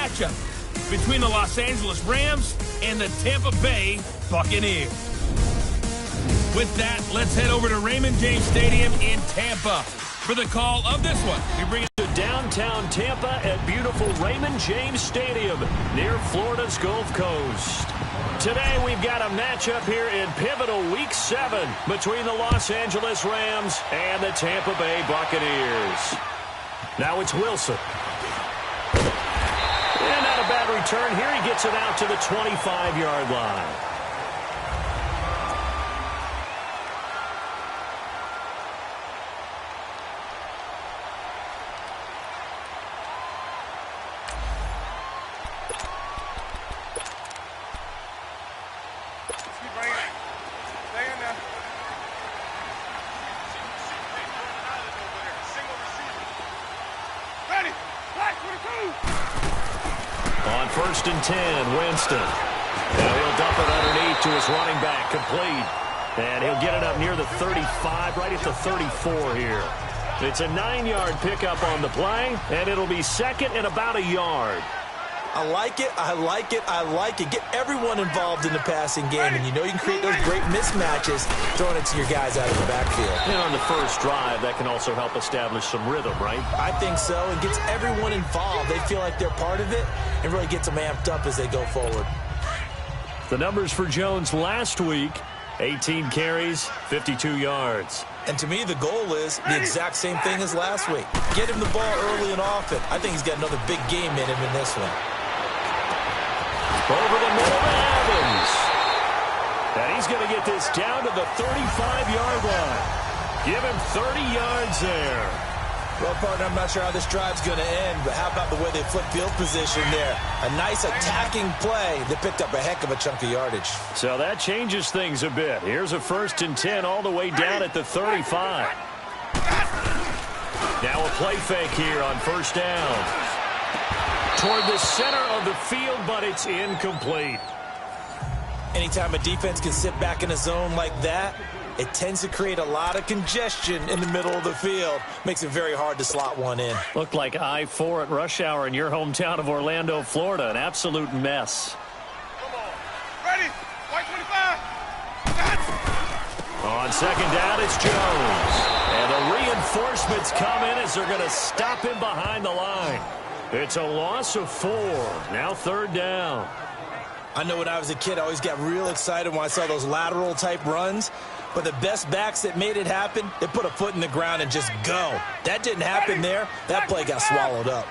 matchup between the Los Angeles Rams and the Tampa Bay Buccaneers. With that, let's head over to Raymond James Stadium in Tampa for the call of this one. We bring it to downtown Tampa at beautiful Raymond James Stadium near Florida's Gulf Coast. Today we've got a matchup here in pivotal Week 7 between the Los Angeles Rams and the Tampa Bay Buccaneers. Now it's Wilson. And not a bad return here. He gets it out to the 25-yard line. On 1st and 10, Winston. Now he'll dump it underneath to his running back, complete. And he'll get it up near the 35, right at the 34 here. It's a 9-yard pickup on the play, and it'll be second and about a yard. I like it, I like it, I like it. Get everyone involved in the passing game, and you know you can create those great mismatches throwing it to your guys out of the backfield. And on the first drive, that can also help establish some rhythm, right? I think so. It gets everyone involved. They feel like they're part of it and really gets them amped up as they go forward. The numbers for Jones last week, 18 carries, 52 yards. And to me, the goal is the exact same thing as last week. Get him the ball early and often. I think he's got another big game in him in this one. Over the middle to Evans. And he's going to get this down to the 35-yard line. Give him 30 yards there. Well, partner, I'm not sure how this drive's going to end, but how about the way they flip field position there? A nice attacking play that picked up a heck of a chunk of yardage. So that changes things a bit. Here's a 1st and 10 all the way down at the 35. Now a play fake here on 1st down. Toward the center of the field, but it's incomplete. Anytime a defense can sit back in a zone like that, it tends to create a lot of congestion in the middle of the field. Makes it very hard to slot one in. Looked like I-4 at rush hour in your hometown of Orlando, Florida. An absolute mess. Come on. Ready? White 25. On 2nd down, it's Jones. And the reinforcements come in as they're going to stop him behind the line. It's a loss of 4. Now 3rd down. I know when I was a kid, I always got real excited when I saw those lateral-type runs. But the best backs that made it happen, they put a foot in the ground and just go. That didn't happen there. That play got swallowed up.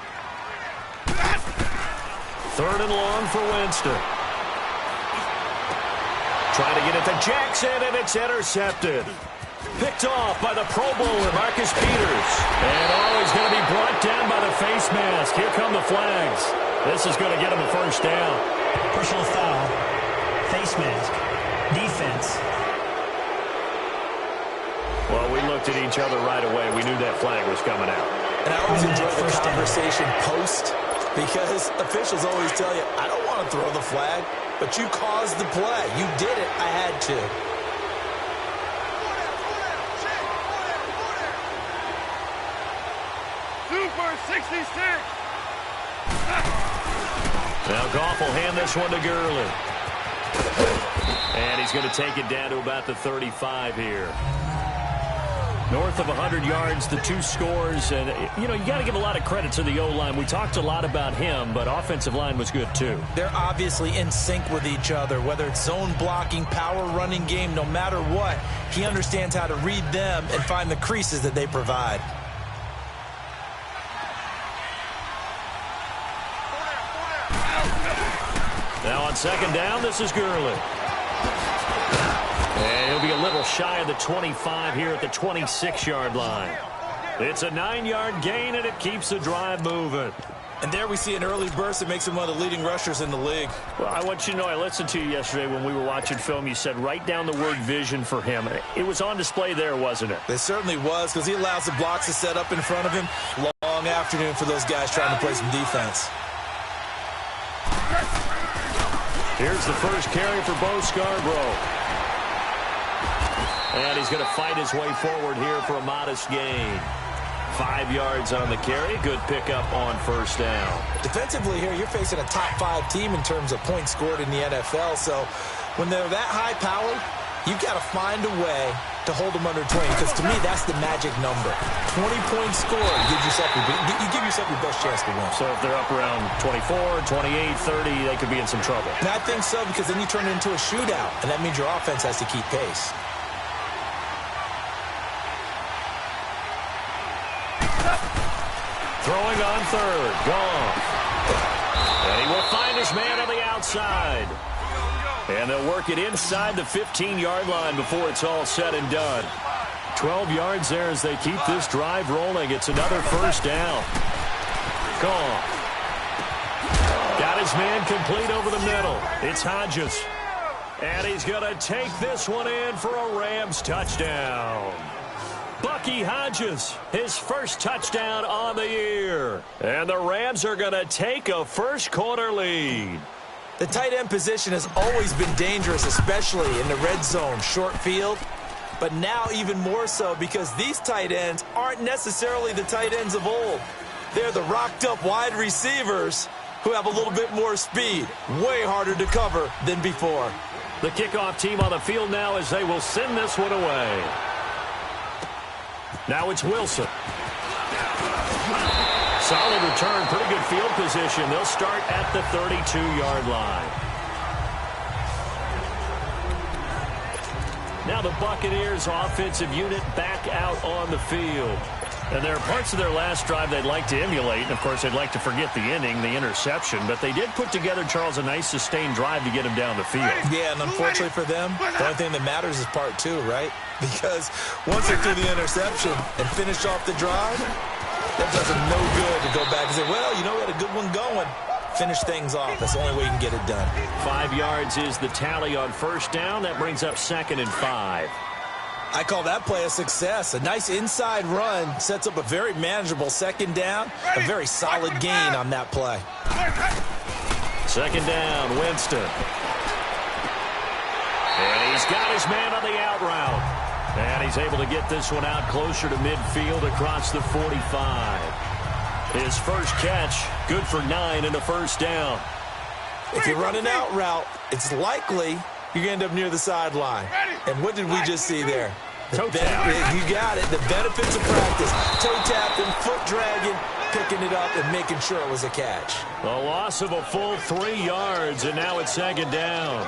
3rd and long for Winston. Trying to get it to Jackson, and it's intercepted. Picked off by the Pro Bowler, Marcus Peters. And he's going to be brought down by the face mask. Here come the flags. This is going to get him a 1st down. Personal foul, face mask, defense. Well, we looked at each other right away. We knew that flag was coming out. And I always enjoy the conversation post because officials always tell you, I don't want to throw the flag, but you caused the play. You did it. I had to. Super 66. Now Goff will hand this one to Gurley. And he's going to take it down to about the 35 here. North of 100 yards, the 2 scores. And, you know, you got to give a lot of credit to the O-line. We talked a lot about him, but offensive line was good too. They're obviously in sync with each other, whether it's zone blocking, power running game, no matter what. He understands how to read them and find the creases that they provide. Now on 2nd down, this is Gurley. And he'll be a little shy of the 25 here at the 26-yard line. It's a 9-yard gain, and it keeps the drive moving. And there we see an early burst that makes him one of the leading rushers in the league. Well, I want you to know, I listened to you yesterday when we were watching film. You said write down the word vision for him. It was on display there, wasn't it? It certainly was, because he allows the blocks to set up in front of him. Long afternoon for those guys trying to play some defense. Here's the first carry for Bo Scarborough. And he's going to fight his way forward here for a modest gain. 5 yards on the carry. Good pickup on first down. Defensively here, you're facing a top-5 team in terms of points scored in the NFL. So when they're that high-powered, you've got to find a way to hold them under 20, because to me, that's the magic number. 20 points scored, you give yourself your best chance to win. So if they're up around 24, 28, 30, they could be in some trouble. And I think so, because then you turn it into a shootout, and that means your offense has to keep pace. Throwing on third, gone. And he will find his man on the outside. And they'll work it inside the 15-yard line before it's all said and done. 12 yards there as they keep this drive rolling. It's another first down. Gone. Got his man complete over the middle. It's Hodges. And he's going to take this one in for a Rams touchdown. Bucky Hodges, his first touchdown on the year. And the Rams are going to take a first-quarter lead. The tight end position has always been dangerous, especially in the red zone, short field. But now even more so, because these tight ends aren't necessarily the tight ends of old. They're the rocked-up wide receivers who have a little bit more speed. Way harder to cover than before. The kickoff team on the field now as they will send this one away. Now it's Wilson. Solid return, pretty good field position. They'll start at the 32-yard line. Now the Buccaneers offensive unit back out on the field. And there are parts of their last drive they'd like to emulate. And, of course, they'd like to forget the inning, the interception. But they did put together, Charles, a nice sustained drive to get him down the field. Yeah, and unfortunately for them, the only thing that matters is part 2, right? Because once they threw the interception and finished off the drive, that does them no good to go back and say, well, you know, we had a good one going. Finish things off. That's the only way you can get it done. 5 yards is the tally on first down. That brings up 2nd and 5. I call that play a success. A nice inside run sets up a very manageable second down. A very solid gain on that play. 2nd down, Winston. And he's got his man on the out route. And he's able to get this one out closer to midfield across the 45. His first catch, good for 9 and a first down. If you run an out route, it's likely you're going to end up near the sideline. And what did we just see there? Toe tap. You got it. The benefits of practice. Toe tapping, foot dragging, picking it up, and making sure it was a catch. A loss of a full 3 yards, and now it's 2nd down.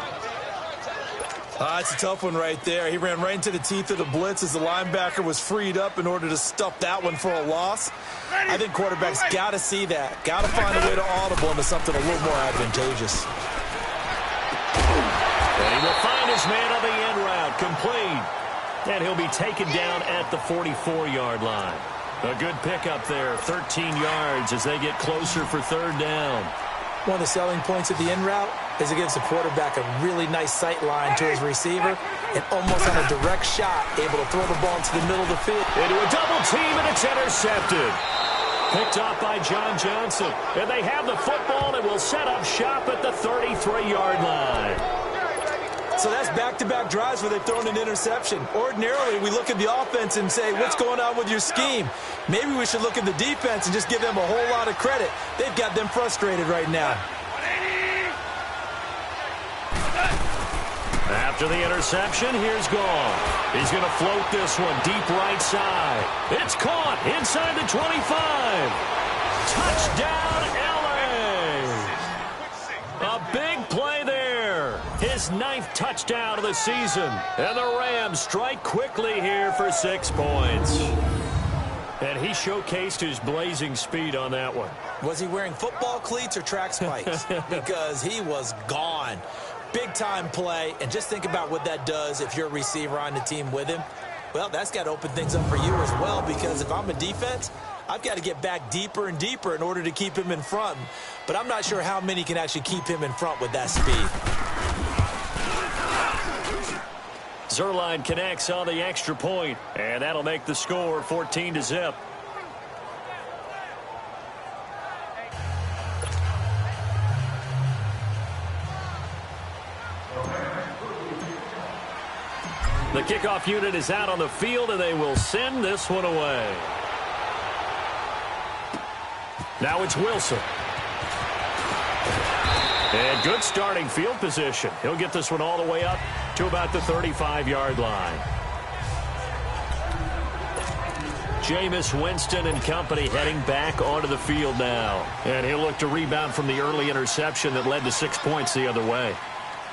It's a tough one right there. He ran right into the teeth of the blitz as the linebacker was freed up in order to stuff that one for a loss. I think quarterbacks got to see that. Got to find a way to audible into something a little more advantageous. And he will find his man on the end route, complete. And he'll be taken down at the 44-yard line. A good pickup there, 13 yards as they get closer for 3rd down. One of the selling points of the in route is it gives the quarterback a really nice sight line to his receiver and almost on a direct shot, able to throw the ball into the middle of the field. Into a double team, and it's intercepted. Picked off by John Johnson. And they have the football and will set up shop at the 33-yard line. So that's back-to-back drives where they've thrown an interception. Ordinarily, we look at the offense and say, what's going on with your scheme? Maybe we should look at the defense and just give them a whole lot of credit. They've got them frustrated right now. After the interception, here's Gone. He's going to float this one deep right side. It's caught inside the 25. Touchdown, L.A. A big play there. His 9th touchdown of the season. And the Rams strike quickly here for 6 points. And he showcased his blazing speed on that one. Was he wearing football cleats or track spikes? Because he was gone. Big-time play, and just think about what that does if you're a receiver on the team with him. Well, that's got to open things up for you as well, because if I'm a defense, I've got to get back deeper and deeper in order to keep him in front. But I'm not sure how many can actually keep him in front with that speed. Zerline connects on the extra point, and that'll make the score 14-0. The kickoff unit is out on the field, and they will send this one away. Now it's Wilson. And good starting field position. He'll get this one all the way up to about the 35-yard line. Jameis Winston and company heading back onto the field now. And he'll look to rebound from the early interception that led to 6 points the other way.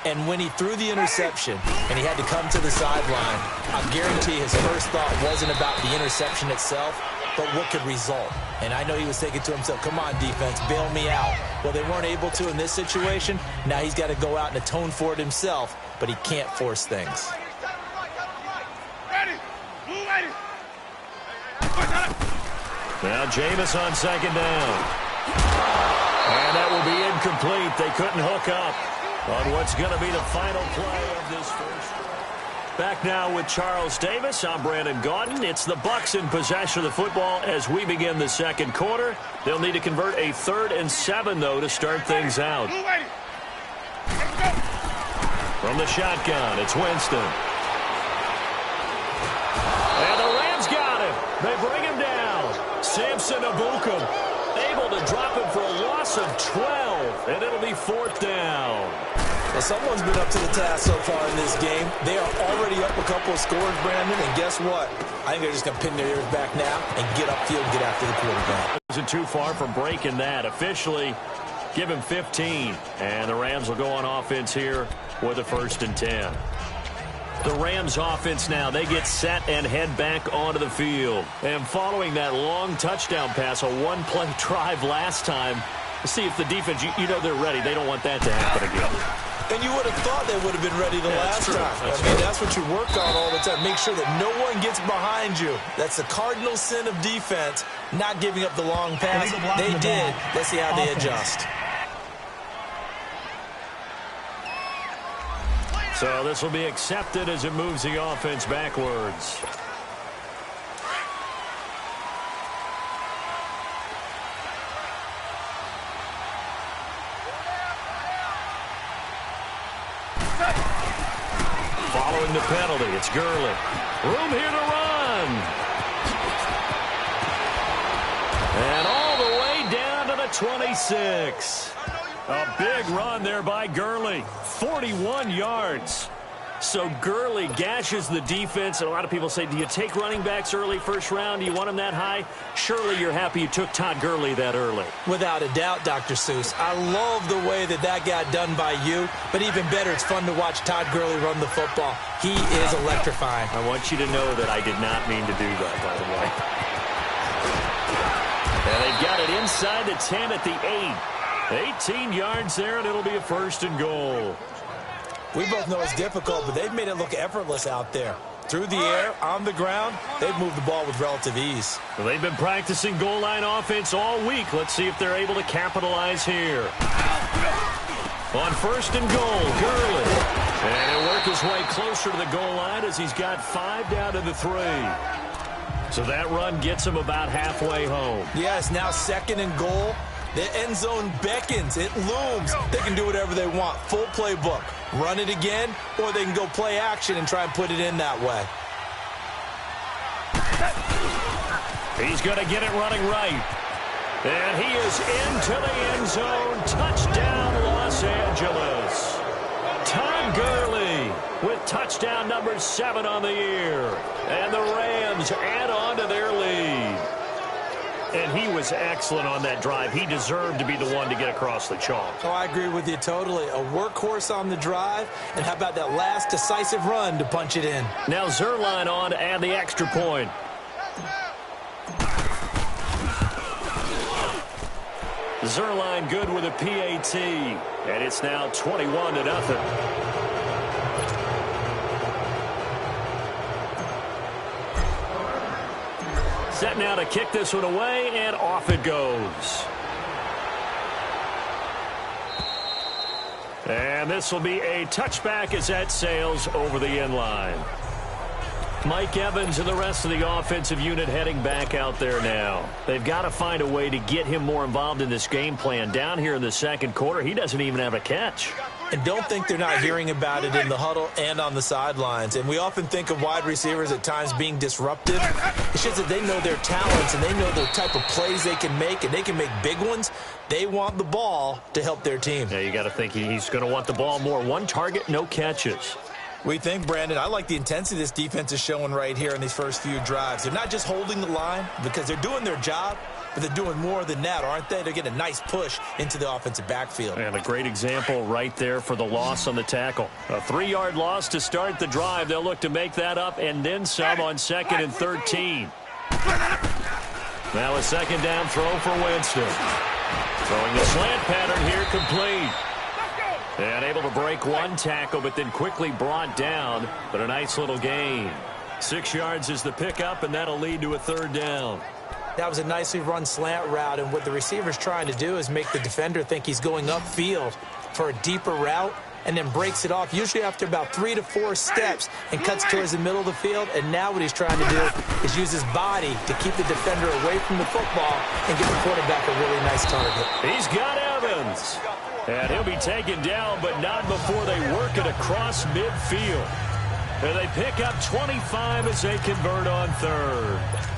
And when he threw the interception and he had to come to the sideline, I guarantee his first thought wasn't about the interception itself, but what could result. And I know he was thinking to himself, come on, defense, bail me out. Well, they weren't able to in this situation. Now he's got to go out and atone for it himself, but he can't force things. Now Jameis on second down. And that will be incomplete. They couldn't hook up on what's going to be the final play of this first. Back now with Charles Davis. I'm Brandon Gaudin. It's the Bucs in possession of the football as we begin the second quarter. They'll need to convert a 3rd and 7, though, to start things out. From the shotgun, it's Winston. And the Rams got him. They bring him down. Samson Abukum able to drop him for a loss of 12, and it'll be 4th down. Well, someone's been up to the task so far in this game. They are already up a couple of scores, Brandon, and guess what? I think they're just going to pin their ears back now and get upfield and get after the quarterback. Wasn't too far from breaking that. Officially, give him 15, and the Rams will go on offense here with a 1st and 10. The Rams offense now, they get set and head back onto the field. And following that long touchdown pass, a one-play drive last time, see if the defense, you know they're ready. They don't want that to happen again. And you would have thought they would have been ready the last time. That's what you work on all the time. Make sure that no one gets behind you. That's the cardinal sin of defense, not giving up the long pass. They did. Let's see how they adjust. So this will be accepted as it moves the offense backwards. Following the penalty, it's Gurley. Room here to run. And all the way down to the 26. A big run there by Gurley. 41 yards. So Gurley gashes the defense. And a lot of people say, do you take running backs early first round? Do you want them that high? Surely you're happy you took Todd Gurley that early. Without a doubt, Dr. Seuss. I love the way that got done by you. But even better, it's fun to watch Todd Gurley run the football. He is electrifying. I want you to know that I did not mean to do that, by the way. And they've got it inside the 10 at the 8. 18 yards there, and it'll be a 1st and goal. We both know it's difficult, but they've made it look effortless out there. Through the air, on the ground, they've moved the ball with relative ease. Well, they've been practicing goal line offense all week. Let's see if they're able to capitalize here. On 1st and goal, Gurley. And he'll work his way closer to the goal line as he's got 5 down to the 3. So that run gets him about halfway home. Yes, now 2nd and goal. The end zone beckons. It looms. They can do whatever they want. Full playbook. Run it again, or they can go play action and try and put it in that way. He's going to get it running right. And he is into the end zone. Touchdown, Los Angeles. Todd Gurley with touchdown number 7 on the year. And the Rams add on to their lead. And he was excellent on that drive. He deserved to be the one to get across the chalk. Oh, I agree with you totally. A workhorse on the drive. And how about that last decisive run to punch it in? Now Zerline on to add the extra point. Zerline good with a PAT. And it's now 21-0. Set now to kick this one away, and off it goes. And this will be a touchback as that sails over the end line. Mike Evans and the rest of the offensive unit heading back out there now. They've got to find a way to get him more involved in this game plan. Down here in the second quarter, he doesn't even have a catch. And don't think they're not hearing about it in the huddle and on the sidelines. And we often think of wide receivers at times being disruptive. It's just that they know their talents and they know the type of plays they can make, and they can make big ones. They want the ball to help their team. Yeah, you got to think he's going to want the ball more. One target, no catches. We think, Brandon, I like the intensity this defense is showing right here in these first few drives. They're not just holding the line because they're doing their job, but they're doing more than that, aren't they? They're getting a nice push into the offensive backfield. And a great example right there for the loss on the tackle. A 3-yard loss to start the drive. They'll look to make that up and then some on 2nd and 13. Now a second down throw for Winston. Throwing the slant pattern here, complete. And able to break one tackle, but then quickly brought down. But a nice little gain. 6 yards is the pickup, and that'll lead to a 3rd down. That was a nicely run slant route, and what the receiver's trying to do is make the defender think he's going upfield for a deeper route, and then breaks it off, usually after about 3 to 4 steps, and cuts towards the middle of the field. And now what he's trying to do is use his body to keep the defender away from the football and give the quarterback a really nice target. He's got Evans. And he'll be taken down, but not before they work it across midfield. And they pick up 25 as they convert on 3rd.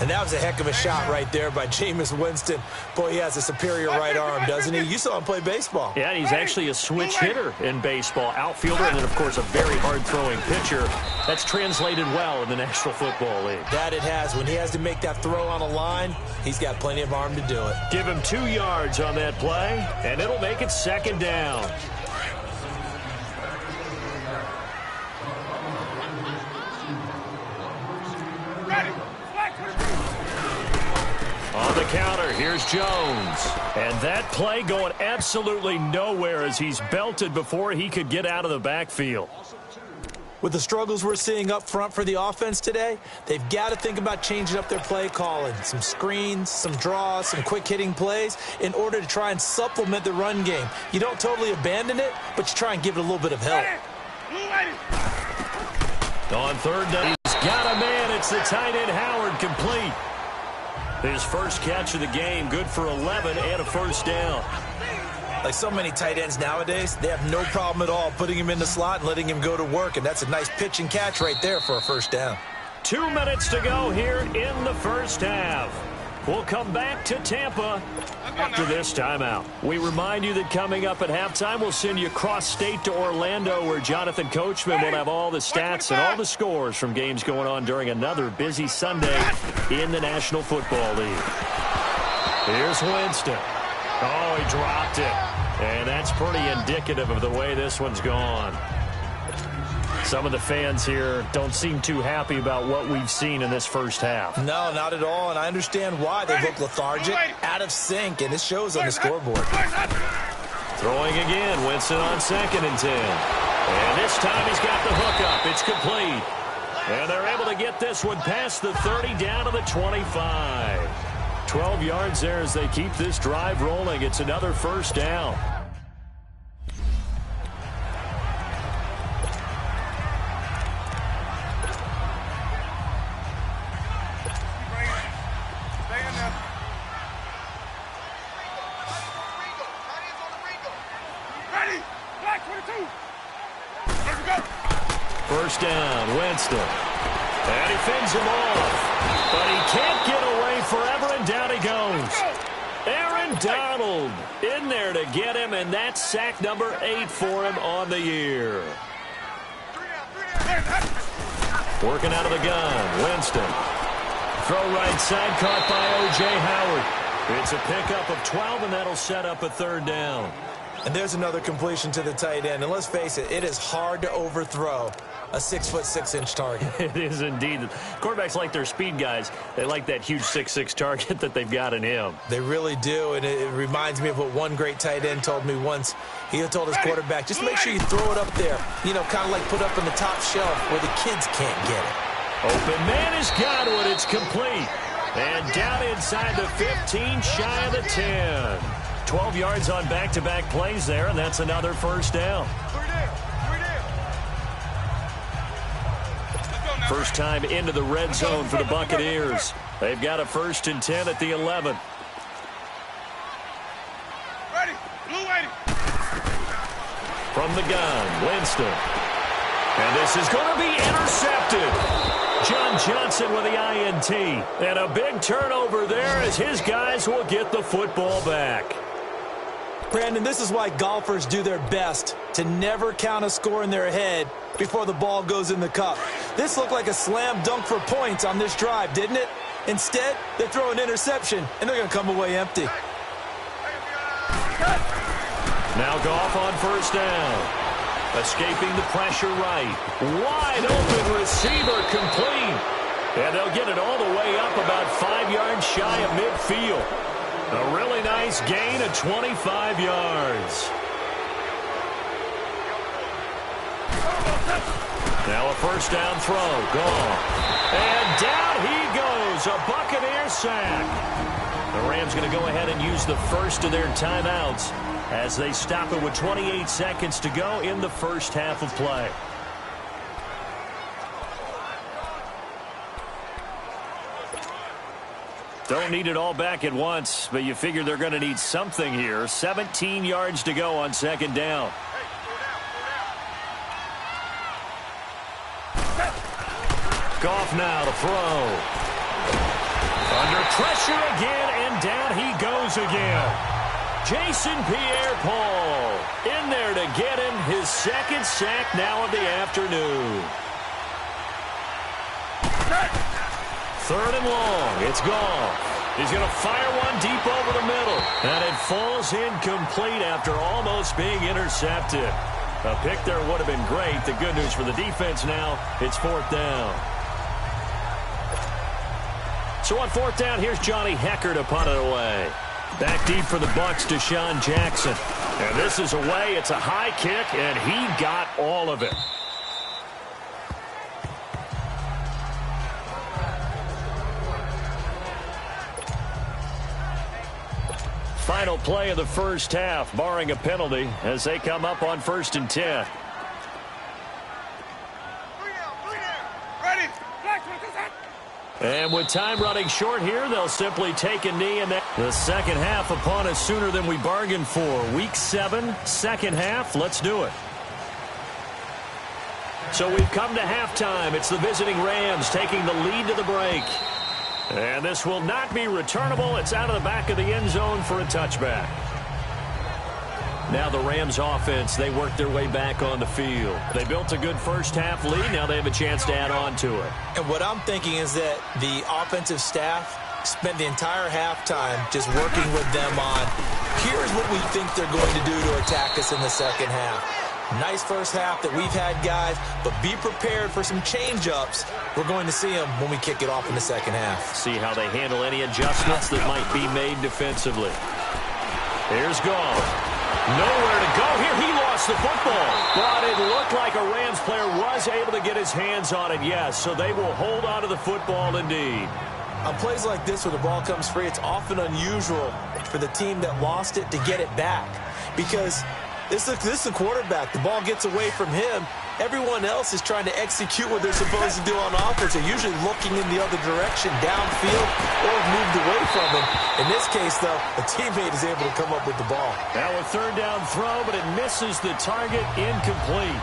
And that was a heck of a shot right there by Jameis Winston. Boy, he has a superior right arm, doesn't he? You saw him play baseball. Yeah, he's actually a switch hitter in baseball. Outfielder, and then, of course, a very hard-throwing pitcher. That's translated well in the National Football League. That it has. When he has to make that throw on a line, he's got plenty of arm to do it. Give him 2 yards on that play, and it'll make it 2nd down. On the counter, here's Jones. And that play going absolutely nowhere as he's belted before he could get out of the backfield. With the struggles we're seeing up front for the offense today, they've got to think about changing up their play calling. Some screens, some draws, some quick-hitting plays in order to try and supplement the run game. You don't totally abandon it, but you try and give it a little bit of help. On 3rd down, he's got a man. It's the tight end, Howard, complete. His first catch of the game, good for 11 and a 1st down. Like so many tight ends nowadays, they have no problem at all putting him in the slot and letting him go to work, and that's a nice pitch and catch right there for a 1st down. 2 minutes to go here in the first half. We'll come back to Tampa after this timeout. We remind you that coming up at halftime, we'll send you cross-state to Orlando, where Jonathan Coachman will have all the stats and all the scores from games going on during another busy Sunday in the National Football League. Here's Winston. Oh, he dropped it. And that's pretty indicative of the way this one's gone. Some of the fans here don't seem too happy about what we've seen in this first half. No, not at all, and I understand why. They look lethargic, out of sync, and it shows on the scoreboard. Throwing again, Winston on 2nd and 10. And this time he's got the hookup. It's complete. And they're able to get this one past the 30 down to the 25. 12 yards there as they keep this drive rolling. It's another 1st down. First down, Winston. And he fends him off. But he can't get away forever, and down he goes. Aaron Donald in there to get him, and that's sack number 8 for him on the year. Working out of the gun, Winston. Throw right side, caught by O.J. Howard. It's a pickup of 12, and that'll set up a 3rd down. And there's another completion to the tight end. And let's face it, it is hard to overthrow a 6'6" target. It is indeed. Quarterbacks like their speed guys. They like that huge 6'6" target that they've got in him. They really do, and it reminds me of what one great tight end told me once. He told his quarterback, just make sure you throw it up there, you know, kind of like put up on the top shelf where the kids can't get it. Open man has got it. It's complete. And down inside the 15, shy of the 10. 12 yards on back-to-back plays there, and that's another 1st down. First time into the red zone for the Buccaneers. They've got a 1st and 10 at the 11. Ready. Blue waiting. From the gun, Winston. And this is going to be intercepted. John Johnson with the INT. And a big turnover there as his guys will get the football back. Brandon, this is why golfers do their best to never count a score in their head before the ball goes in the cup. This looked like a slam dunk for points on this drive, didn't it? Instead, they throw an interception, and they're going to come away empty. Now Goff on 1st down. Escaping the pressure right. Wide open receiver complete. And they'll get it all the way up about 5 yards shy of midfield. A really nice gain of 25 yards. Now a 1st down throw. Goff. And down he goes. A Buccaneer sack. The Rams going to go ahead and use the first of their timeouts as they stop it with 28 seconds to go in the first half of play. Don't need it all back at once, but you figure they're going to need something here. 17 yards to go on 2nd down. Goff now to throw. Under pressure again, and down he goes again. Jason Pierre-Paul in there to get him his 2nd sack now of the afternoon. 3rd and long. It's Goff. He's going to fire one deep over the middle. And it falls incomplete after almost being intercepted. A pick there would have been great. The good news for the defense now, it's 4th down. So on 4th down, here's Johnny Hecker to punt it away. Back deep for the Bucs, Deshaun Jackson. And this is away. It's a high kick, and he got all of it. Final play of the first half, barring a penalty, as they come up on 1st and 10. Ready. And with time running short here, they'll simply take a knee. And the second half upon us sooner than we bargained for. Week 7, 2nd half. Let's do it. So we've come to halftime. It's the visiting Rams taking the lead to the break. And this will not be returnable. It's out of the back of the end zone for a touchback. Now the Rams offense, they work their way back on the field. They built a good first half lead. Now they have a chance to add on to it. And what I'm thinking is that the offensive staff spent the entire halftime just working with them on, here's what we think they're going to do to attack us in the second half. Nice first half that we've had, guys, but be prepared for some change-ups. We're going to see them when we kick it off in the second half. See how they handle any adjustments that might be made defensively. Here's Goff. Nowhere to go here. He lost the football. But it looked like a Rams player was able to get his hands on it, yes. So they will hold on to the football indeed. On plays like this where the ball comes free, it's often unusual for the team that lost it to get it back. Because this is the quarterback. The ball gets away from him. Everyone else is trying to execute what they're supposed to do on offense. They're usually looking in the other direction, downfield, or moved away from him. In this case, though, a teammate is able to come up with the ball. Now a 3rd down throw, but it misses the target, incomplete.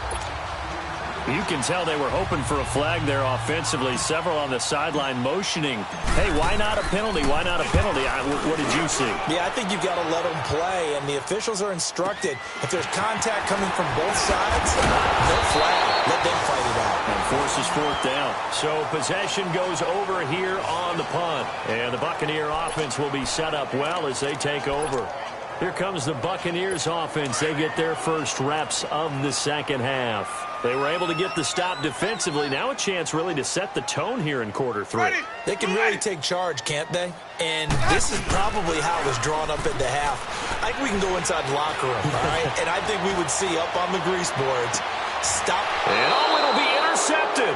You can tell they were hoping for a flag there offensively. Several on the sideline motioning, hey, why not a penalty? Why not a penalty? What did you see? Yeah, I think you've got to let them play, and the officials are instructed. If there's contact coming from both sides, no flag. Let them fight it out. And forces 4th down. So possession goes over here on the punt. And the Buccaneer offense will be set up well as they take over. Here comes the Buccaneers offense. They get their first reps of the second half. They were able to get the stop defensively. Now a chance really to set the tone here in quarter 3. They can really take charge, can't they? And this is probably how it was drawn up at the half. I think we can go inside the locker room, all right? And I think we would see up on the grease boards, stop. And it'll be intercepted.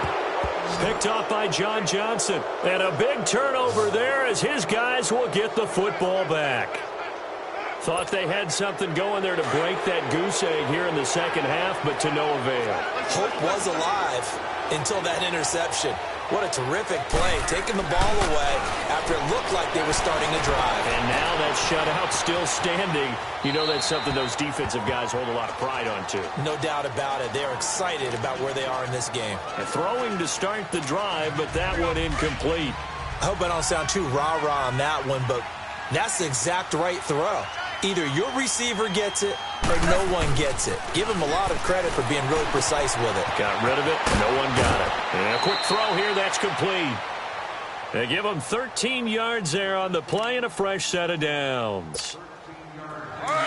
Picked off by John Johnson. And a big turnover there as his guys will get the football back. Thought they had something going there to break that goose egg here in the second half, but to no avail. Hope was alive, until that interception. What a terrific play, taking the ball away after it looked like they were starting a drive. And now that shutout still standing. You know that's something those defensive guys hold a lot of pride on, too. No doubt about it. They're excited about where they are in this game. And throwing to start the drive, but that one incomplete. I hope I don't sound too rah-rah on that one, but that's the exact right throw. Either your receiver gets it or no one gets it. Give him a lot of credit for being really precise with it. Got rid of it. No one got it. And a quick throw here. That's complete. They give him 13 yards there on the play and a fresh set of downs.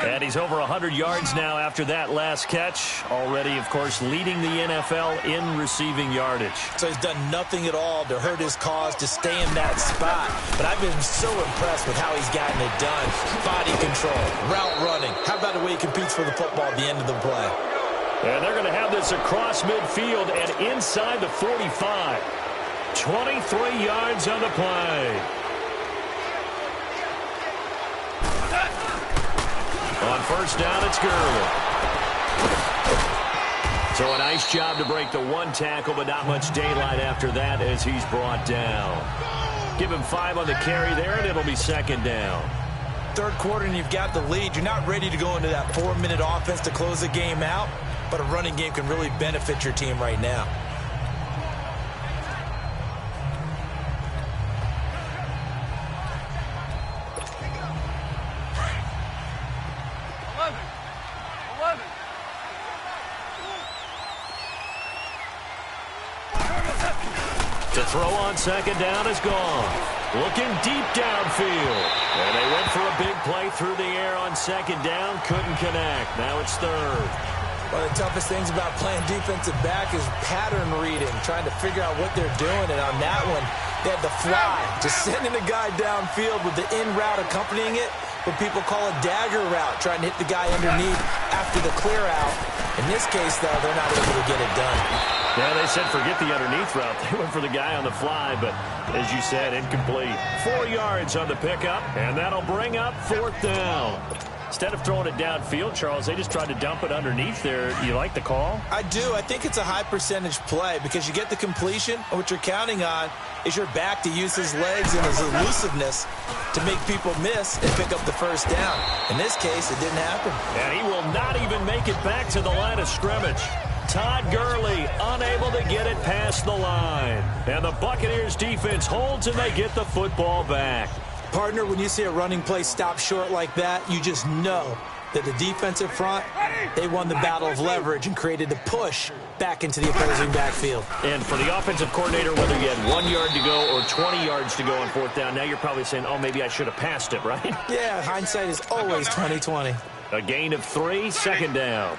And he's over 100 yards now after that last catch. Already, of course, leading the NFL in receiving yardage. So he's done nothing at all to hurt his cause to stay in that spot. But I've been so impressed with how he's gotten it done. Body control, route running. How about the way he competes for the football at the end of the play? And they're going to have this across midfield and inside the 45. 23 yards on the play. On first down, it's Gurley. So a nice job to break the one tackle, but not much daylight after that as he's brought down. Give him 5 on the carry there, and it'll be second down. Third quarter, and you've got the lead. You're not ready to go into that 4-minute offense to close the game out, but a running game can really benefit your team right now. To throw on second down is gone. Looking deep downfield. And they went for a big play through the air on second down. Couldn't connect. Now it's third. One of the toughest things about playing defensive back is pattern reading, trying to figure out what they're doing. And on that one, they had the fly, just sending the guy downfield with the in route accompanying it, what people call a dagger route, trying to hit the guy underneath after the clear out. In this case, though, they're not able to get it done. Yeah, they said forget the underneath route. They went for the guy on the fly, but as you said, incomplete. 4 yards on the pickup, and that'll bring up fourth down. Instead of throwing it downfield, Charles, they just tried to dump it underneath there. You like the call? I do. I think it's a high percentage play because you get the completion, and what you're counting on is your back to use his legs and his elusiveness to make people miss and pick up the first down. In this case, it didn't happen. And he will not even make it back to the line of scrimmage. Todd Gurley unable to get it past the line. And the Buccaneers defense holds and they get the football back. Partner, when you see a running play stop short like that, you just know that the defensive front, they won the battle of leverage and created the push back into the opposing backfield. And for the offensive coordinator, whether you had 1 yard to go or 20 yards to go on fourth down, now you're probably saying, oh, maybe I should have passed it, right? Yeah, hindsight is always 20/20. A gain of 3, second down.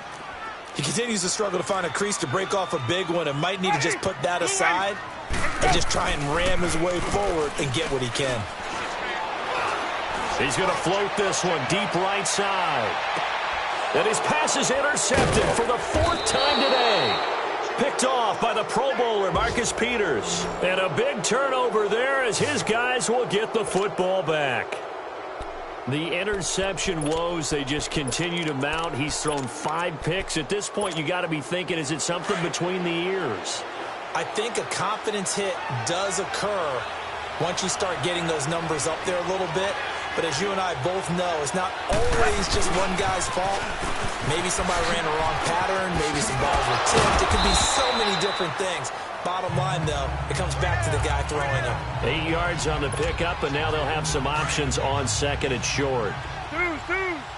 He continues to struggle to find a crease to break off a big one and might need to just put that aside and just try and ram his way forward and get what he can. He's going to float this one deep right side. And his pass is intercepted for the 4th time today. Picked off by the Pro Bowler, Marcus Peters. And a big turnover there as his guys will get the football back. The interception woes, they just continue to mount. He's thrown 5 picks. At this point, you got to be thinking, is it something between the ears? I think a confidence hit does occur once you start getting those numbers up there a little bit. But as you and I both know, it's not always just one guy's fault. Maybe somebody ran a wrong pattern. Maybe some balls were tipped. It could be so many different things. Bottom line, though, it comes back to the guy throwing them. 8 yards on the pickup, and now they'll have some options on second and short.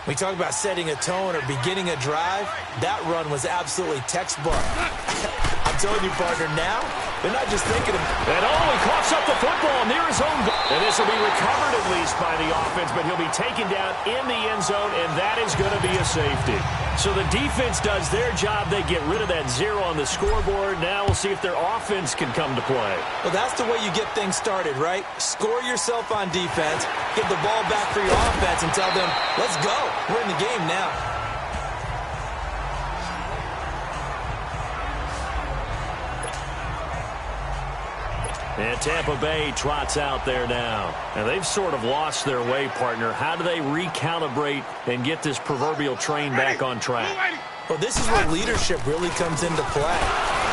We talk about setting a tone or beginning a drive. That run was absolutely textbook. I'm telling you, partner, now they're not just thinking of... And he coughs up the football near his own goal. And this will be recovered at least by the offense, but he'll be taken down in the end zone, and that is going to be a safety. So the defense does their job. They get rid of that 0 on the scoreboard. Now we'll see if their offense can come to play. Well, that's the way you get things started, right? Score yourself on defense, give the ball back for your offense, and tell them, let's go. We're in the game now. And Tampa Bay trots out there now. And they've sort of lost their way, partner. How do they recalibrate and get this proverbial train back on track? Well, this is where leadership really comes into play.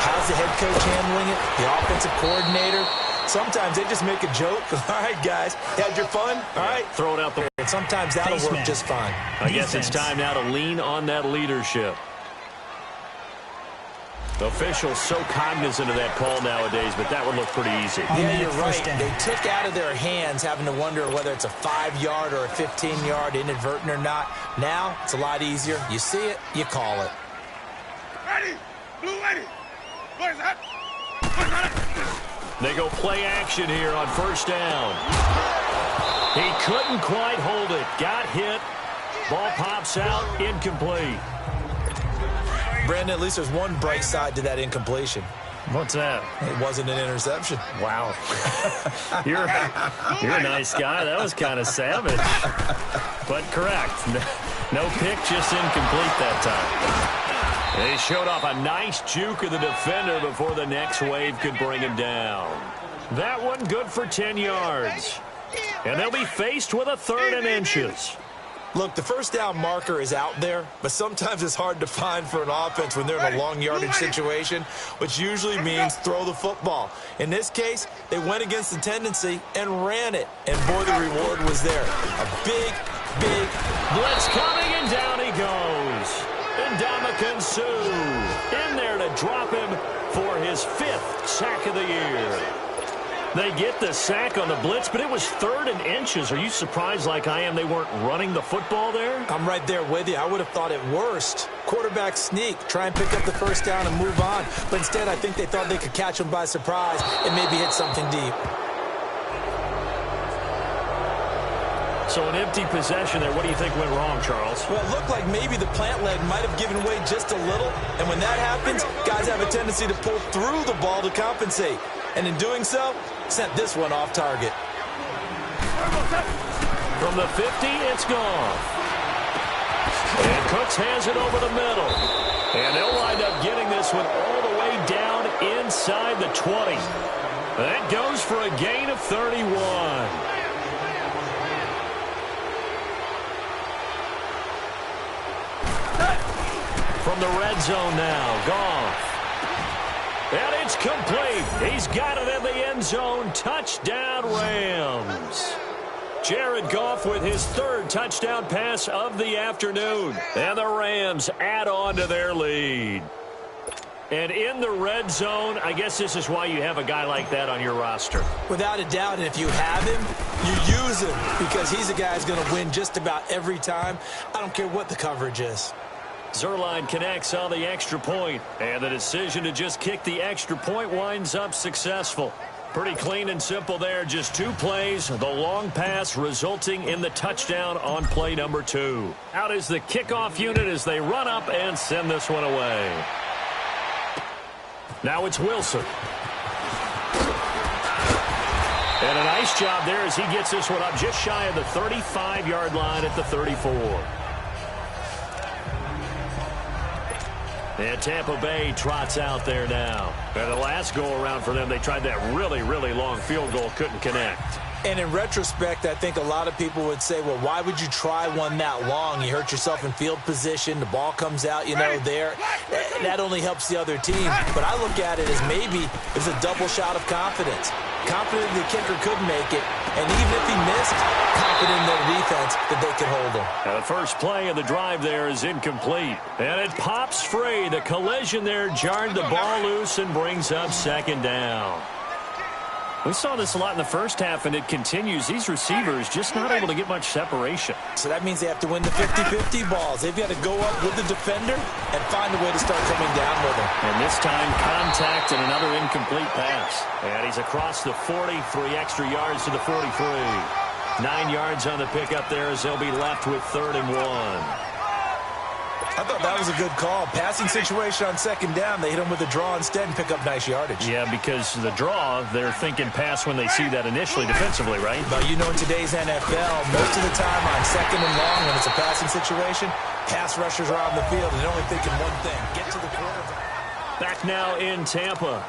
How's the head coach handling it? The offensive coordinator? Sometimes they just make a joke. All right, guys, had your fun? All right. Throw it out the... And sometimes that'll work just fine. I guess it's time now to lean on that leadership. Officials so cognizant of that call nowadays, but that would look pretty easy. Yeah, you're right. They took out of their hands having to wonder whether it's a 5-yard or a 15-yard, inadvertent or not. Now, it's a lot easier. You see it, you call it. Ready. Blue ready. Where's that? They go play action here on first down. He couldn't quite hold it. Got hit. Ball pops out. Incomplete. Brandon, at least there's one bright side to that incompletion. What's that? It wasn't an interception. Wow. You're a nice guy. That was kind of savage. But correct. No pick, just incomplete that time. They showed off a nice juke of the defender before the next wave could bring him down. That one good for 10 yards. And they'll be faced with a 3rd and inches. Look, the first down marker is out there, but sometimes it's hard to find for an offense when they're in a long yardage situation, which usually means throw the football. In this case, they went against the tendency and ran it, and boy, the reward was there. A big, big blitz coming, and down he goes. Ndamukong Suh in there to drop him for his 5th sack of the year. They get the sack on the blitz, but it was 3rd and inches. Are you surprised like I am they weren't running the football there? I'm right there with you. I would have thought it worst. Quarterback sneak, try and pick up the first down and move on. But instead, I think they thought they could catch him by surprise and maybe hit something deep. So an empty possession there. What do you think went wrong, Charles? Well, it looked like maybe the plant leg might have given way just a little. And when that happens, guys have a tendency to pull through the ball to compensate. And in doing so, sent this one off target. From the 50, it's gone. And Cooks has it over the middle. And they'll wind up getting this one all the way down inside the 20. That goes for a gain of 31. From the red zone now, Goff. And it's complete. He's got it in the end zone. Touchdown, Rams. Jared Goff with his 3rd touchdown pass of the afternoon. And the Rams add on to their lead. And in the red zone, I guess this is why you have a guy like that on your roster. Without a doubt, and if you have him, you use him because he's a guy who's going to win just about every time. I don't care what the coverage is. Zuerlein connects on the extra point, and the decision to just kick the extra point winds up successful. Pretty clean and simple there. Just 2 plays, the long pass resulting in the touchdown on play number 2. Out is the kickoff unit as they run up and send this one away. Now it's Wilson. And a nice job there as he gets this one up just shy of the 35-yard line at the 34. And Tampa Bay trots out there now. And the last go-around for them, they tried that really, really long field goal, couldn't connect. And in retrospect, I think a lot of people would say, well, why would you try one that long? You hurt yourself in field position. The ball comes out, there. That only helps the other team. But I look at it as maybe it's a double shot of confidence. Confident the kicker could make it. And even if he missed, confident in their defense that they could hold him. Now the first play of the drive there is incomplete. And it pops free. The collision there jarred the ball loose and brings up 2nd down. We saw this a lot in the first half, and it continues. These receivers just not able to get much separation. So that means they have to win the 50-50 balls. They've got to go up with the defender and find a way to start coming down with him. And this time, contact and another incomplete pass. And he's across the 40, 3 extra yards to the 43. 9 yards on the pickup there as they'll be left with 3rd and 1. I thought that was a good call. Passing situation on 2nd down. They hit him with a draw instead and pick up nice yardage. Yeah, because the draw, they're thinking pass when they see that initially defensively, right? But in today's NFL, most of the time on 2nd and long, when it's a passing situation, pass rushers are on the field and they're only thinking one thing, get to the quarterback. Back now in Tampa.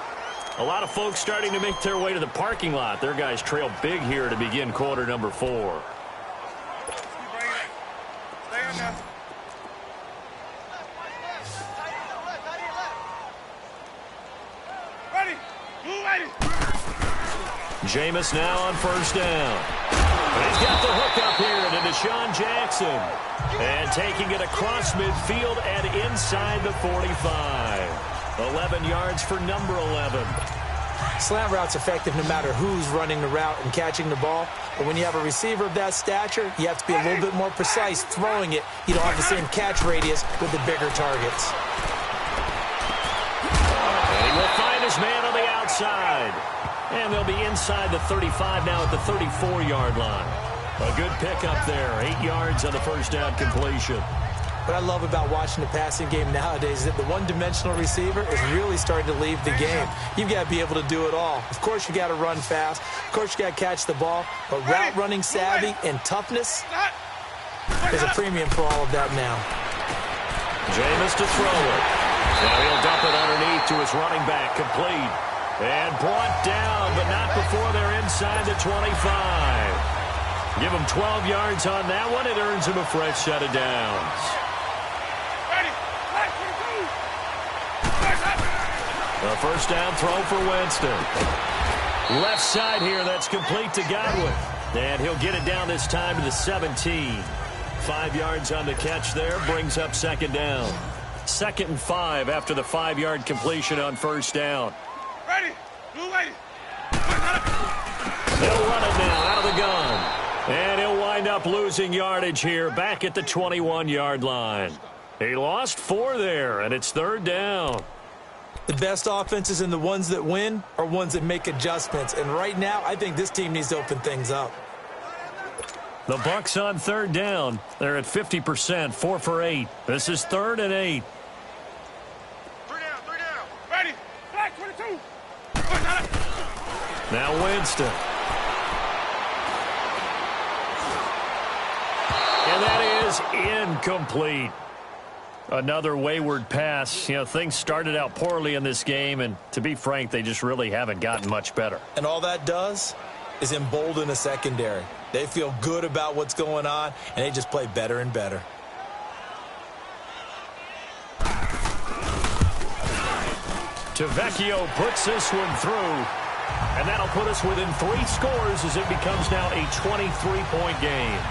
A lot of folks starting to make their way to the parking lot. Their guys trail big here to begin quarter number 4. Stay on there. ready. Jameis now on first down. He's got the hook up here to Deshaun Jackson. And taking it across midfield and inside the 45. 11 yards for number 11. Slant route's effective no matter who's running the route and catching the ball. But when you have a receiver of that stature, you have to be a little bit more precise throwing it. You don't have the same catch radius with the bigger targets. And he will find his man on the outside. And they'll be inside the 35 now at the 34-yard line. A good pickup there. 8 yards on the first down completion. What I love about watching the passing game nowadays is that the one-dimensional receiver is really starting to leave the game. You've got to be able to do it all. Of course, you got to run fast. Of course, you got to catch the ball. But route running savvy and toughness is a premium for all of that now. Jameis to throw it. Now he'll dump it underneath to his running back, complete. And brought down, but not before they're inside the 25. Give him 12 yards on that one. It earns him a fresh set of downs. A first down throw for Winston. Left side here, that's complete to Godwin. And he'll get it down this time to the 17. 5 yards on the catch there, brings up second down. 2nd and 5 after the 5-yard completion on first down. Ready. Blue lady. They'll run it now out of the gun. And he'll wind up losing yardage here back at the 21-yard line. He lost 4 there, and it's third down. The best offenses and the ones that win are ones that make adjustments. And right now, I think this team needs to open things up. The Bucs on third down. They're at 50%, 4 for 8. This is 3rd and 8. 3 down. Ready. Flag 22. Now Winston. And that is incomplete. Another wayward pass. You know, things started out poorly in this game, and to be frank, they just really haven't gotten much better. And all that does is embolden a secondary. They feel good about what's going on, and they just play better and better. Tavecchio puts this one through, and that'll put us within 3 scores as it becomes now a 23-point game.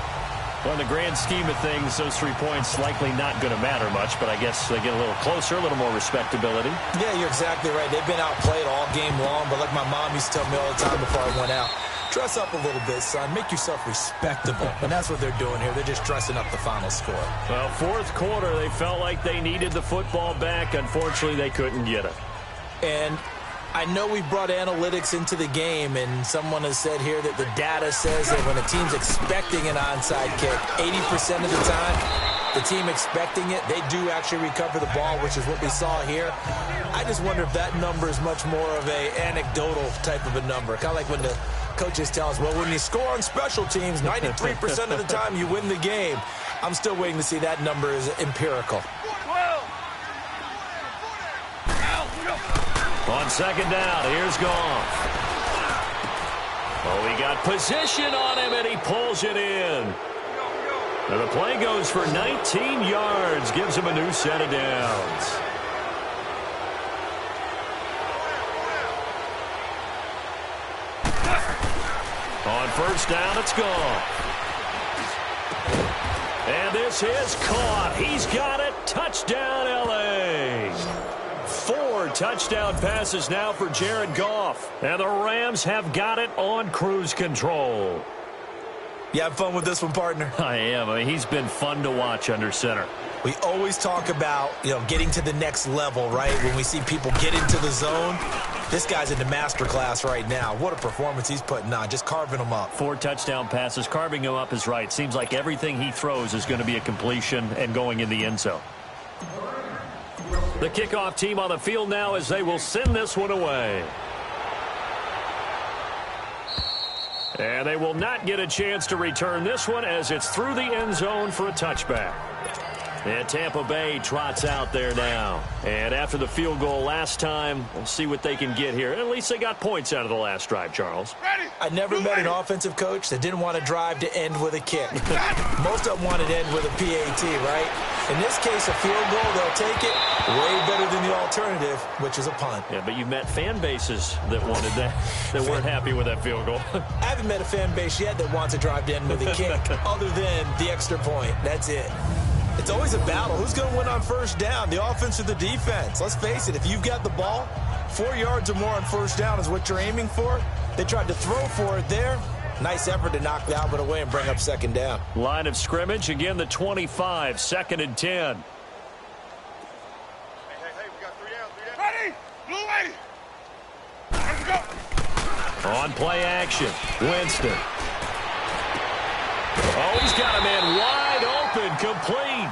Well, in the grand scheme of things, those 3 points likely not going to matter much, but I guess they get a little closer, a little more respectability. Yeah, you're exactly right. They've been outplayed all game long, but like my mom used to tell me all the time before I went out, dress up a little bit, son. Make yourself respectable. And that's what they're doing here. They're just dressing up the final score. Well, 4th quarter, they felt like they needed the football back. Unfortunately, they couldn't get it. And I know we brought analytics into the game, and someone has said here that the data says that when a team's expecting an onside kick, 80% of the time, the team expecting it, they do actually recover the ball, which is what we saw here. I just wonder if that number is much more of a anecdotal type of a number. Kind of like when the coaches tell us, well, when you score on special teams, 93% of the time you win the game. I'm still waiting to see that number is empirical. On second down, here's Goff. Oh, he got position on him, and he pulls it in. Now the play goes for 19 yards, gives him a new set of downs. On first down, it's Goff. And this is caught. He's got it. Touchdown, L.A. 4 touchdown passes now for Jared Goff. And the Rams have got it on cruise control. You have fun with this one, partner? I am. I mean, he's been fun to watch under center. We always talk about, getting to the next level, right? When we see people get into the zone, this guy's in the master class right now. What a performance he's putting on, just carving them up. 4 touchdown passes. Carving him up is right. Seems like everything he throws is going to be a completion and going in the end zone. The kickoff team on the field now as they will send this one away. And they will not get a chance to return this one as it's through the end zone for a touchback. And Tampa Bay trots out there now. And after the field goal last time, we'll see what they can get here. At least they got points out of the last drive, Charles. I never met an offensive coach that didn't want to drive to end with a kick. Most of them wanted to end with a PAT, right? In this case, a field goal, they'll take it. Way better than the alternative, which is a punt. Yeah, but you've met fan bases that wanted that, that weren't happy with that field goal. I haven't met a fan base yet that wants to drive in with a kick other than the extra point. That's it. It's always a battle. Who's going to win on first down, the offense or the defense? Let's face it, if you've got the ball, 4 yards or more on first down is what you're aiming for. They tried to throw for it there. Nice effort to knock the helmet away and bring up second down. Line of scrimmage, again the 25, 2nd and 10. Hey, we got 3 down. Ready? Blue lady. Let's go. On play action, Winston. Oh, he's got a man wide open, complete.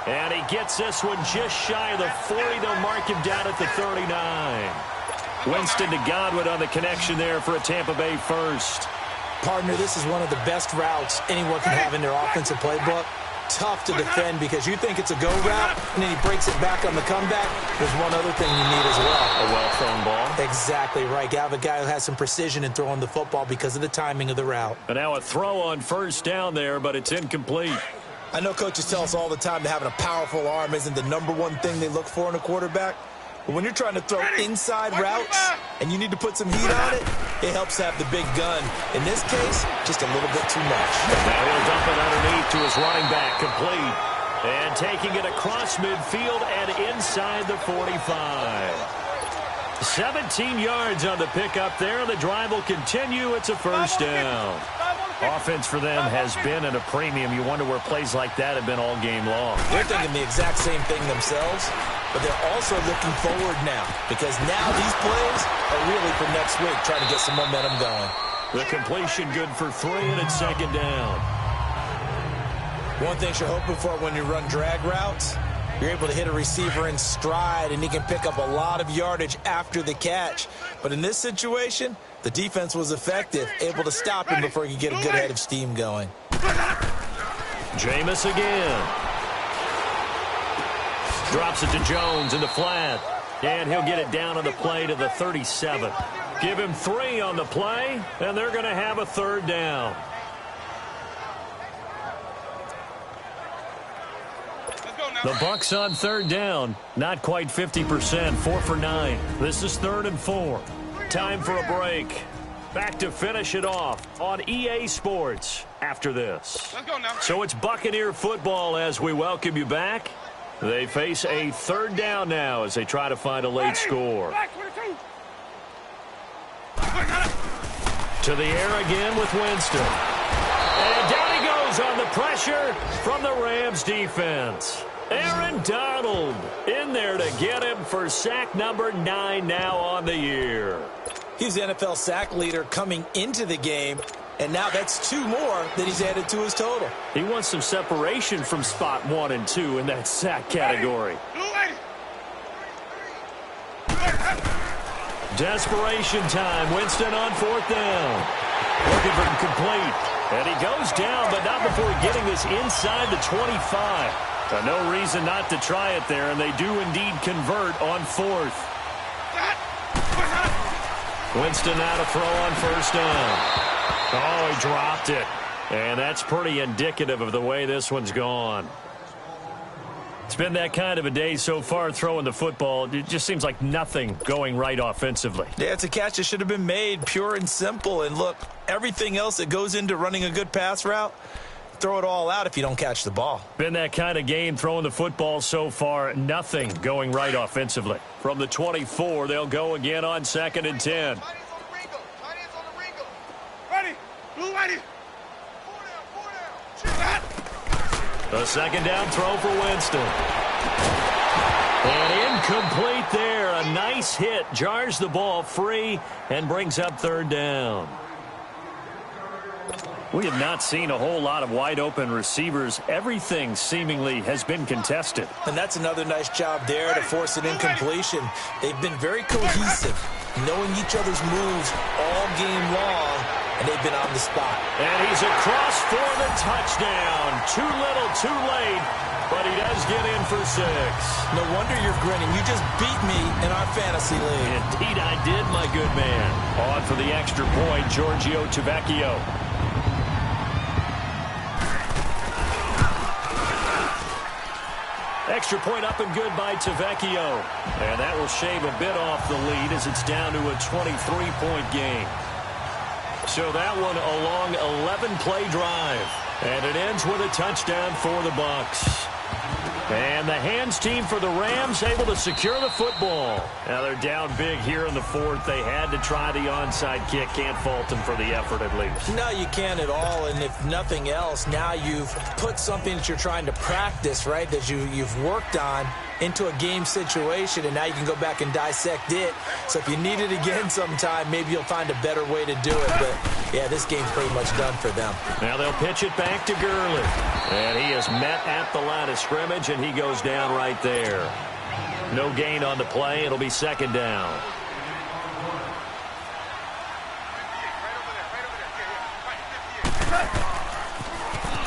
And he gets this one just shy of the 40. They'll mark him down at the 39. Winston to Godwin on the connection there for a Tampa Bay first. Partner, this is one of the best routes anyone can have in their offensive playbook. Tough to defend because you think it's a go route, and then he breaks it back on the comeback. There's one other thing you need as well. A well-thrown ball. Exactly right. You have a guy who has some precision in throwing the football because of the timing of the route. And now a throw on first down there, but it's incomplete. I know coaches tell us all the time that having a powerful arm isn't the #1 thing they look for in a quarterback. But when you're trying to throw inside routes and you need to put some heat on it, it helps have the big gun. In this case, just a little bit too much. Now he'll dump it underneath to his running back, complete. And taking it across midfield and inside the 45. 17 yards on the pickup there. The drive will continue. It's a first down. Offense for them has been at a premium. You wonder where plays like that have been all game long. They're thinking the exact same thing themselves, but they're also looking forward now because now these plays are really for next week, trying to get some momentum going. The completion good for 3, and it's 2nd down. One thing you're hoping for when you run drag routes, you're able to hit a receiver in stride, and he can pick up a lot of yardage after the catch. But in this situation, the defense was effective, able to stop him before he could get a good head of steam going. Jameis again. Drops it to Jones in the flat. And he'll get it down on the play to the 37. Give him 3 on the play, and they're going to have a 3rd down. The Bucs on 3rd down. Not quite 50%. 4 for 9. This is 3rd and 4. Time for a break. Back to finish it off on EA Sports after this. Let's go now. So it's Buccaneer football as we welcome you back. They face a 3rd down now as they try to find a late score. To the air again with Winston. And down he goes on the pressure from the Rams defense. Aaron Donald in there to get him for sack number 9 now on the year. He's the NFL sack leader coming into the game, and now that's 2 more that he's added to his total. He wants some separation from spot 1 and 2 in that sack category. Desperation time. Winston on 4th down. Looking for him complete. And he goes down, but not before getting this inside the 25. No reason not to try it there, and they do indeed convert on 4th. Winston now to throw on first down. Oh, he dropped it. And that's pretty indicative of the way this one's gone. It's been that kind of a day so far throwing the football. It just seems like nothing going right offensively. Yeah, it's a catch that should have been made, pure and simple. And look, everything else that goes into running a good pass route, throw it all out if you don't catch the ball. Been that kind of game throwing the football so far. Nothing going right offensively. From the 24, they'll go again on 2nd and 10. Ready? Blue ready. 4 down. A 2nd down throw for Winston. And incomplete there. A nice hit. Jars the ball free and brings up 3rd down. We have not seen a whole lot of wide-open receivers. Everything seemingly has been contested. And that's another nice job there to force an incompletion. They've been very cohesive, knowing each other's moves all game long, and they've been on the spot. And he's across for the touchdown. Too little, too late, but he does get in for 6. No wonder you're grinning. You just beat me in our fantasy league. Indeed I did, my good man. On for the extra point, Giorgio Tavecchio. Extra point up and good by Tavecchio. And that will shave a bit off the lead as it's down to a 23-point game. So that one a long 11-play drive. And it ends with a touchdown for the Bucs. And the hands team for the Rams able to secure the football. Now they're down big here in the fourth. They had to try the onside kick. Can't fault them for the effort at least. No, you can't at all. And if nothing else, now you've put something that you're trying to practice, right, that you've worked on into a game situation, and now you can go back and dissect it. So if you need it again sometime, maybe you'll find a better way to do it. But, yeah, this game's pretty much done for them. Now they'll pitch it back to Gurley. And he is met at the line of scrimmage, and he goes down right there. No gain on the play. It'll be second down.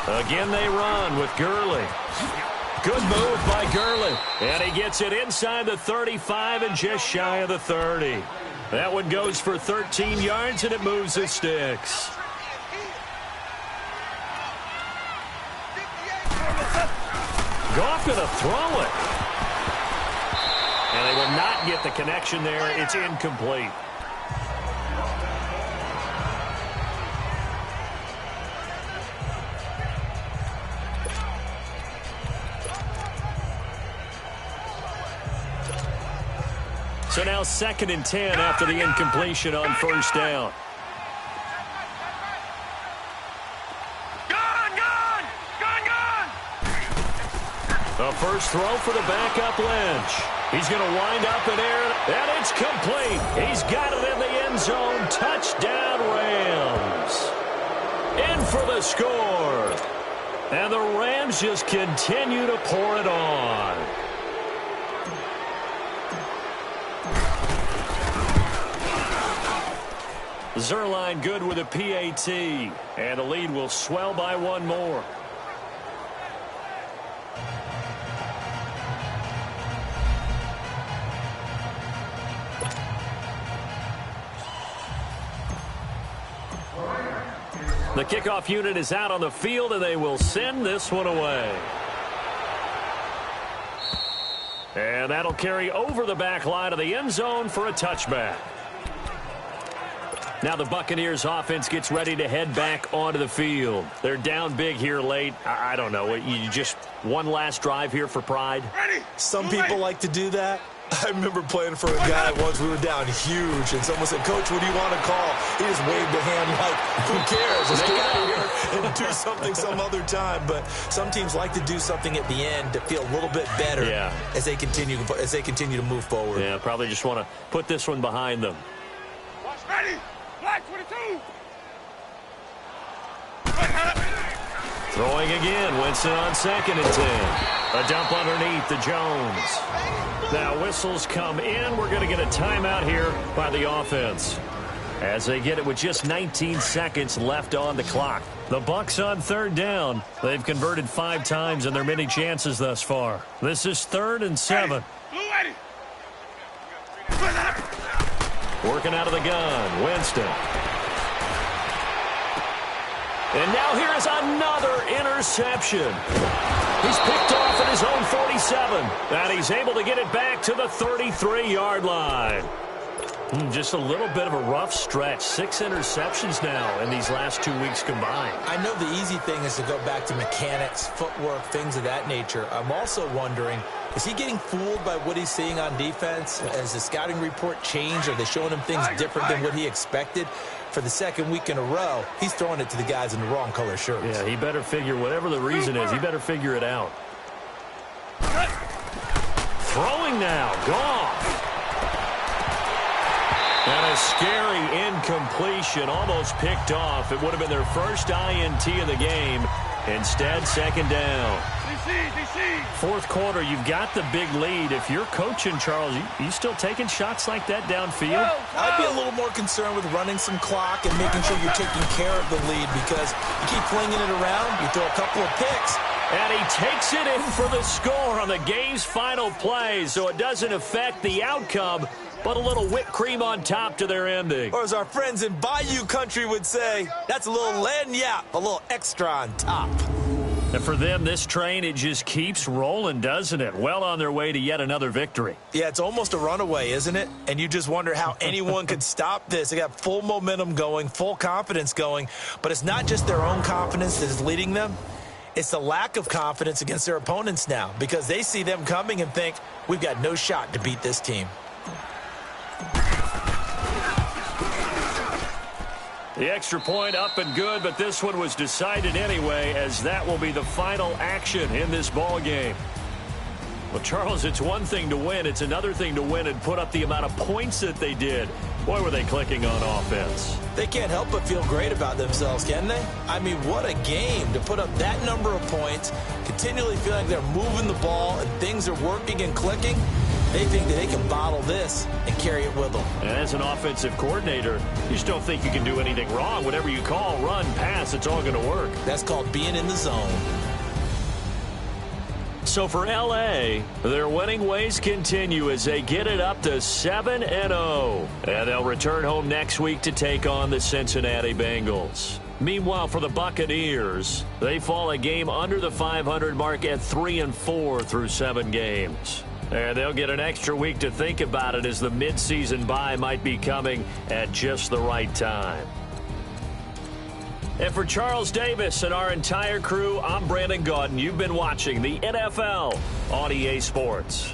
Again they run with Gurley. Good move by Gurley. And he gets it inside the 35 and just shy of the 30. That one goes for 13 yards, and it moves the sticks. Goff going to throw it. And they will not get the connection there. It's incomplete. So now 2nd and 10 after the incompletion on first down. The first throw for the backup Lynch. He's going to wind up in air, and it's complete. He's got it in the end zone. Touchdown, Rams. In for the score. And the Rams just continue to pour it on. Zerline good with a PAT, and the lead will swell by one more. The kickoff unit is out on the field, and they will send this one away. And that'll carry over the back line of the end zone for a touchback. Now the Buccaneers offense gets ready to head back onto the field. They're down big here late. I don't know. You just one last drive here for pride? Some people like to do that. I remember playing for a guy once. We were down huge, and someone said, "Coach, what do you want to call?" He just waved a hand like, who cares? Let's get out of here and do something some other time. But some teams like to do something at the end to feel a little bit better as they continue to move forward. Yeah, probably just want to put this one behind them. Watch ready. Black 22. Throwing again. Winston on 2nd and 10. A dump underneath to Jones. Now whistles come in. We're going to get a timeout here by the offense as they get it with just 19 seconds left on the clock. The Bucs on 3rd down. They've converted 5 times in their many chances thus far. This is 3rd and 7. Working out of the gun, Winston. And now here is another interception. He's picked off at his own 47. And he's able to get it back to the 33-yard line. Just a little bit of a rough stretch. 6 interceptions now in these last 2 weeks combined. I know the easy thing is to go back to mechanics, footwork, things of that nature. I'm also wondering, is he getting fooled by what he's seeing on defense? Has the scouting report changed? Are they showing him things different than what he expected? For the 2nd week in a row, he's throwing it to the guys in the wrong color shirts. Yeah, he better figure, whatever the reason is, he better figure it out. Throwing now, Goff. And a scary incompletion, almost picked off. It would have been their first INT of the game. Instead, 2nd down. 4th quarter, you've got the big lead. If you're coaching, Charles, you still taking shots like that downfield? I'd be a little more concerned with running some clock and making sure you're taking care of the lead, because you keep flinging it around, you throw a couple of picks. And he takes it in for the score on the game's final play, so it doesn't affect the outcome, but a little whipped cream on top to their ending. Or as our friends in Bayou Country would say, that's a little lagniappe, a little extra on top. And for them, this train, it just keeps rolling, doesn't it? Well on their way to yet another victory. Yeah, it's almost a runaway, isn't it? And you just wonder how anyone could stop this. They got full momentum going, full confidence going. But it's not just their own confidence that is leading them. It's the lack of confidence against their opponents now because they see them coming and think, we've got no shot to beat this team. The extra point up and good, but this one was decided anyway, as that will be the final action in this ball game. Well, Charles, it's one thing to win. It's another thing to win and put up the amount of points that they did. Boy, were they clicking on offense. They can't help but feel great about themselves, can they? I mean, what a game to put up that number of points, continually feeling like they're moving the ball and things are working and clicking. They think that they can bottle this and carry it with them. And as an offensive coordinator, you just don't think you can do anything wrong. Whatever you call, run, pass, it's all going to work. That's called being in the zone. So for L.A., their winning ways continue as they get it up to 7-0. And they'll return home next week to take on the Cincinnati Bengals. Meanwhile, for the Buccaneers, they fall a game under the 500 mark at 3-4 through 7 games. And they'll get an extra week to think about it as the midseason bye might be coming at just the right time. And for Charles Davis and our entire crew, I'm Brandon Gaudin. You've been watching the NFL on EA Sports.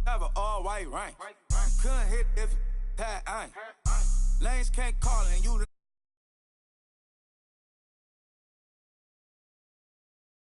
have an all-white rank. Couldn't hit if it had ain't. Lanes can't call and you